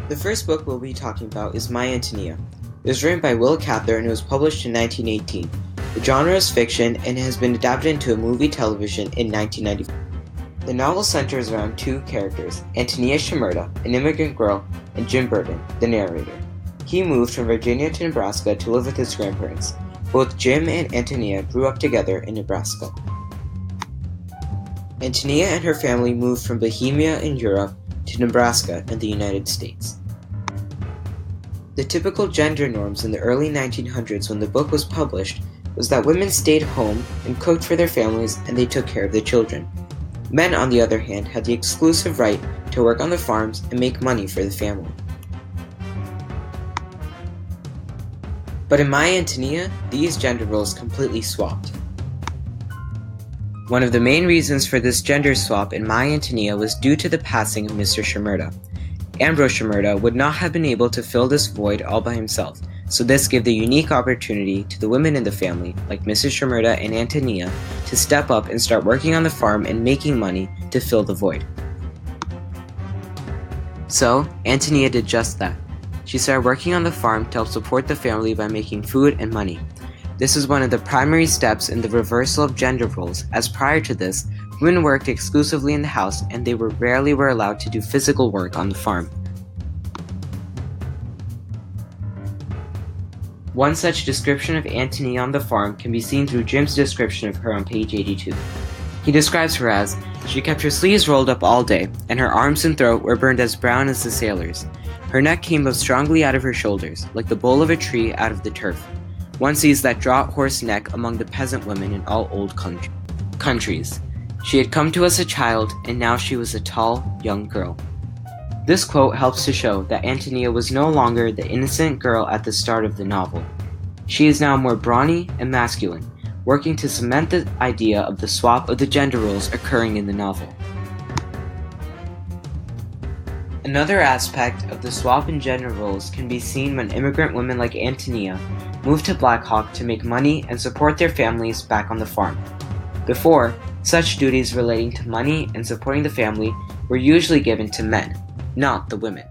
The first book we'll be talking about is My Antonia. It was written by Willa Cather and it was published in 1918. The genre is fiction and has been adapted into a movie television in 1994. The novel centers around two characters, Antonia Shimerda, an immigrant girl, and Jim Burton, the narrator. He moved from Virginia to Nebraska to live with his grandparents. Both Jim and Antonia grew up together in Nebraska. Antonia and her family moved from Bohemia in Europe to Nebraska in the United States. The typical gender norms in the early 1900s when the book was published was that women stayed home and cooked for their families and they took care of the children. Men, on the other hand, had the exclusive right to work on the farms and make money for the family. But in My Antonia, these gender roles completely swapped. One of the main reasons for this gender swap in My Antonia was due to the passing of Mr. Shimerda. Ambrose Shimerda would not have been able to fill this void all by himself, so this gave the unique opportunity to the women in the family, like Mrs. Shimerda and Antonia, to step up and start working on the farm and making money to fill the void. So, Antonia did just that. She started working on the farm to help support the family by making food and money. This is one of the primary steps in the reversal of gender roles, as prior to this, women worked exclusively in the house and they rarely were allowed to do physical work on the farm. One such description of Antonia on the farm can be seen through Jim's description of her on page 82. He describes her as, "She kept her sleeves rolled up all day, and her arms and throat were burned as brown as the sailors. Her neck came up strongly out of her shoulders, like the bole of a tree out of the turf. One sees that draught horse neck among the peasant women in all old countries. She had come to us a child, and now she was a tall, young girl." This quote helps to show that Antonia was no longer the innocent girl at the start of the novel. She is now more brawny and masculine, working to cement the idea of the swap of the gender roles occurring in the novel. Another aspect of the swap in gender roles can be seen when immigrant women like Antonia moved to Black Hawk to make money and support their families back on the farm. Before, such duties relating to money and supporting the family were usually given to men, not the women.